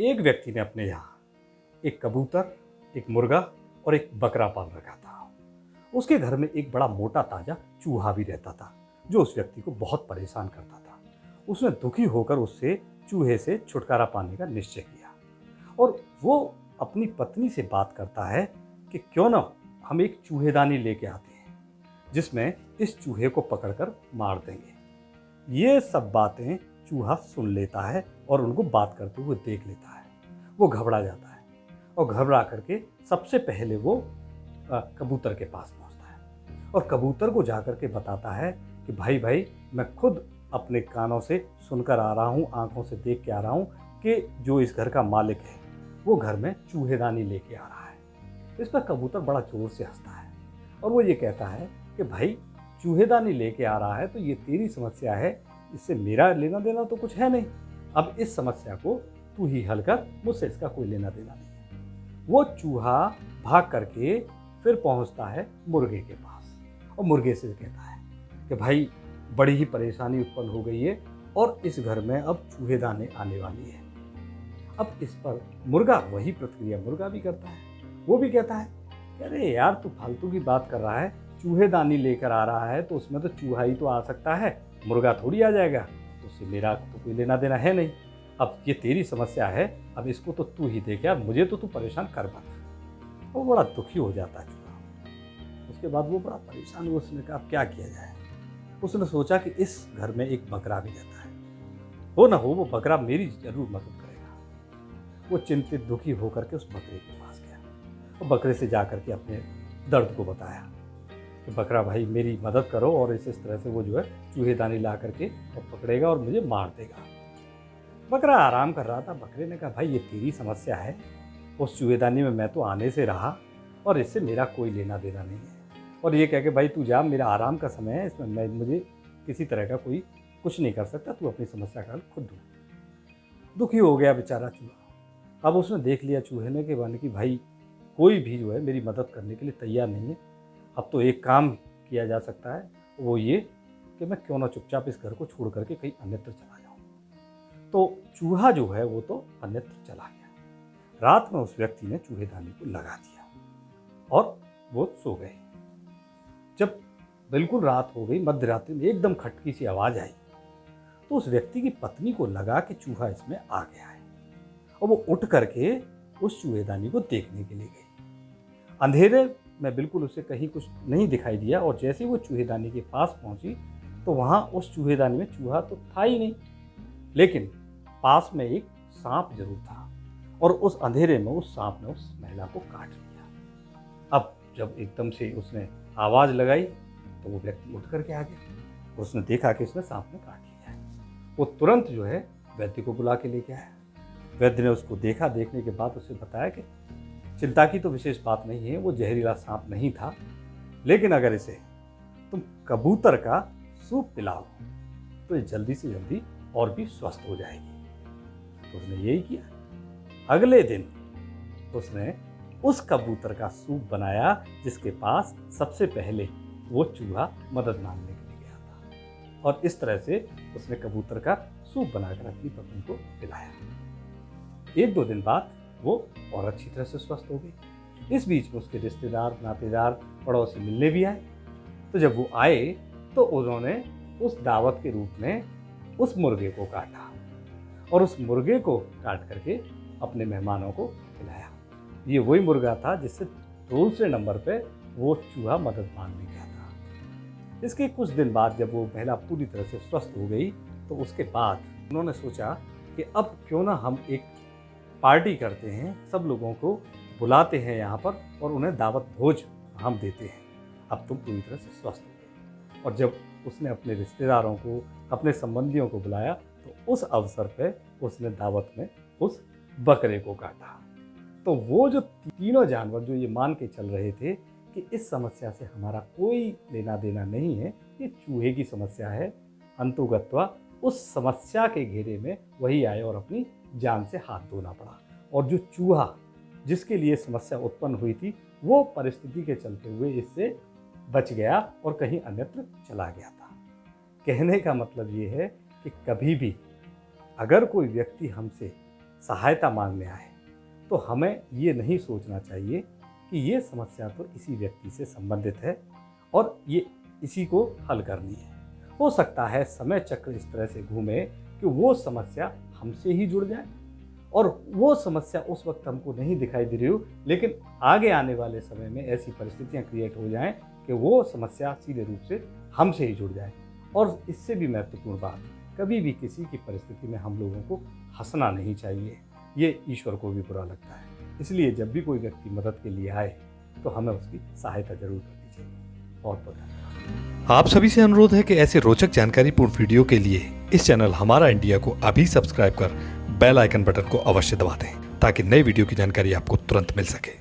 एक व्यक्ति ने अपने यहाँ एक कबूतर, एक मुर्गा और एक बकरा पाल रखा था। उसके घर में एक बड़ा मोटा ताजा चूहा भी रहता था, जो उस व्यक्ति को बहुत परेशान करता था। उसने दुखी होकर उससे चूहे से छुटकारा पाने का निश्चय किया और वो अपनी पत्नी से बात करता है कि क्यों ना हम एक चूहेदानी लेके आते हैं, जिसमें इस चूहे को पकड़कर मार देंगे। ये सब बातें चूहा सुन लेता है और उनको बात करते हुए देख लेता है। वो घबरा जाता है और घबरा करके सबसे पहले वो कबूतर के पास पहुंचता है और कबूतर को जाकर के बताता है कि भाई भाई, मैं खुद अपने कानों से सुनकर आ रहा हूँ, आंखों से देख के आ रहा हूँ कि जो इस घर का मालिक है वो घर में चूहेदानी लेके आ रहा है। इस पर कबूतर बड़ा जोर से हंसता है और वो ये कहता है कि भाई, चूहेदानी लेके आ रहा है तो ये तेरी समस्या है, इससे मेरा लेना देना तो कुछ है नहीं। अब इस समस्या को तू ही हल कर, मुझसे इसका कोई लेना देना नहीं है। वो चूहा भाग करके फिर पहुंचता है मुर्गे के पास और मुर्गे से कहता है कि भाई, बड़ी ही परेशानी उत्पन्न हो गई है और इस घर में अब चूहेदानी आने वाली है। अब इस पर मुर्गा वही प्रतिक्रिया मुर्गा भी करता है। वो भी कहता है कि अरे यार, तू फालतू की बात कर रहा है, चूहेदानी लेकर आ रहा है तो उसमें तो चूहा ही तो आ सकता है, मुर्गा थोड़ी आ जाएगा, उससे मेरा तो कोई लेना देना है नहीं। अब ये तेरी समस्या है, अब इसको तो तू ही देख यार, मुझे तो तू परेशान कर मत। वो बड़ा दुखी हो जाता है चूहा। उसके बाद वो बड़ा परेशान हुआ। उसने कहा अब क्या किया जाए। उसने सोचा कि इस घर में एक बकरा भी रहता है, हो ना हो वो बकरा मेरी जरूर मदद करेगा। वो चिंतित दुखी होकर के उस बकरे के पास गया और बकरे से जा करके अपने दर्द को बताया कि बकरा भाई, मेरी मदद करो और इस तरह से वो जो है चूहेदानी ला करके और पकड़ेगा और मुझे मार देगा। बकरा आराम कर रहा था। बकरे ने कहा भाई, ये तेरी समस्या है, उस चूहेदानी में मैं तो आने से रहा और इससे मेरा कोई लेना देना नहीं है। और ये कह के भाई तू जा, मेरा आराम का समय है, इसमें मुझे किसी तरह का कोई कुछ नहीं कर सकता, तू अपनी समस्या का हल खुद ढूंढ। दुखी हो गया बेचारा चूहा। अब उसने देख लिया चूहे ने कि माने कि भाई, कोई भी जो है मेरी मदद करने के लिए तैयार नहीं है। अब तो एक काम किया जा सकता है, वो ये कि मैं क्यों ना चुपचाप इस घर को छोड़ करके कहीं अन्यत्र चला जाऊं। तो चूहा जो है वो तो अन्यत्र चला गया। रात में उस व्यक्ति ने चूहेदानी को लगा दिया और वो सो गए। जब बिल्कुल रात हो गई, मध्य रात्रि में एकदम खटकी सी आवाज आई, तो उस व्यक्ति की पत्नी को लगा कि चूहा इसमें आ गया है और वो उठ करके उस चूहेदानी को देखने के लिए गई। अंधेरे में बिल्कुल उसे कहीं कुछ नहीं दिखाई दिया और जैसे वो चूहेदानी के पास पहुंची तो वहां उस चूहेदानी में चूहा तो था ही नहीं, लेकिन पास में एक सांप जरूर था और उस अंधेरे में उस सांप ने उस महिला को काट लिया। अब जब एकदम से उसने आवाज लगाई तो वो व्यक्ति उठ करके आ गया। उसने देखा कि इसने सांप ने काट लिया है। वो तुरंत जो है वैद्य को बुला के लेके आया। वैद्य ने उसको देखा। देखने के बाद उसे बताया कि चिंता की तो विशेष बात नहीं है, वो जहरीला सांप नहीं था, लेकिन अगर इसे तुम कबूतर का सूप पिलाओ तो ये जल्दी से जल्दी और भी स्वस्थ हो जाएगी। तो उसने यही किया। अगले दिन उसने उस कबूतर का सूप बनाया जिसके पास सबसे पहले वो चूहा मदद मांगने के लिए गया था, और इस तरह से उसने कबूतर का सूप बनाकर अपनी पत्नी को पिलाया। एक दो दिन बाद वो और अच्छी तरह से स्वस्थ हो गई। इस बीच में उसके रिश्तेदार, नातेदार, पड़ोसी मिलने भी आए। तो जब वो आए तो उन्होंने उस दावत के रूप में उस मुर्गे को काटा और उस मुर्गे को काट करके अपने मेहमानों को खिलाया। ये वही मुर्गा था जिससे दूसरे नंबर पे वो चूहा मदद मांगने गया था। इसके कुछ दिन बाद जब वो महिला पूरी तरह से स्वस्थ हो गई तो उसके बाद उन्होंने सोचा कि अब क्यों ना हम एक पार्टी करते हैं, सब लोगों को बुलाते हैं यहाँ पर और उन्हें दावत भोज हम देते हैं। अब तुम पूरी तरह से स्वस्थ हो गए। और जब उसने अपने रिश्तेदारों को, अपने संबंधियों को बुलाया तो उस अवसर पे उसने दावत में उस बकरे को काटा। तो वो जो तीनों जानवर जो ये मान के चल रहे थे कि इस समस्या से हमारा कोई लेना देना नहीं है, ये चूहे की समस्या है, अंतुगत्वा उस समस्या के घेरे में वही आए और अपनी जान से हाथ धोना पड़ा। और जो चूहा जिसके लिए समस्या उत्पन्न हुई थी वो परिस्थिति के चलते हुए इससे बच गया और कहीं अन्यत्र चला गया था। कहने का मतलब ये है कि कभी भी अगर कोई व्यक्ति हमसे सहायता मांगने आए तो हमें ये नहीं सोचना चाहिए कि ये समस्या तो इसी व्यक्ति से संबंधित है और ये इसी को हल करनी है। हो सकता है समय चक्र इस तरह से घूमे कि वो समस्या हमसे ही जुड़ जाए और वो समस्या उस वक्त हमको नहीं दिखाई दे रही हो, लेकिन आगे आने वाले समय में ऐसी परिस्थितियां क्रिएट हो जाएं कि वो समस्या सीधे रूप से हमसे ही जुड़ जाए। और इससे भी महत्वपूर्ण बात, कभी भी किसी की परिस्थिति में हम लोगों को हंसना नहीं चाहिए, ये ईश्वर को भी बुरा लगता है। इसलिए जब भी कोई व्यक्ति मदद के लिए आए तो हमें उसकी सहायता जरूर करनी चाहिए। बहुत बहुत धन्यवाद। आप सभी से अनुरोध है कि ऐसे रोचक जानकारीपूर्ण वीडियो के लिए इस चैनल हमारा इंडिया को अभी सब्सक्राइब कर बेल आइकन बटन को अवश्य दबा दें ताकि नई वीडियो की जानकारी आपको तुरंत मिल सके।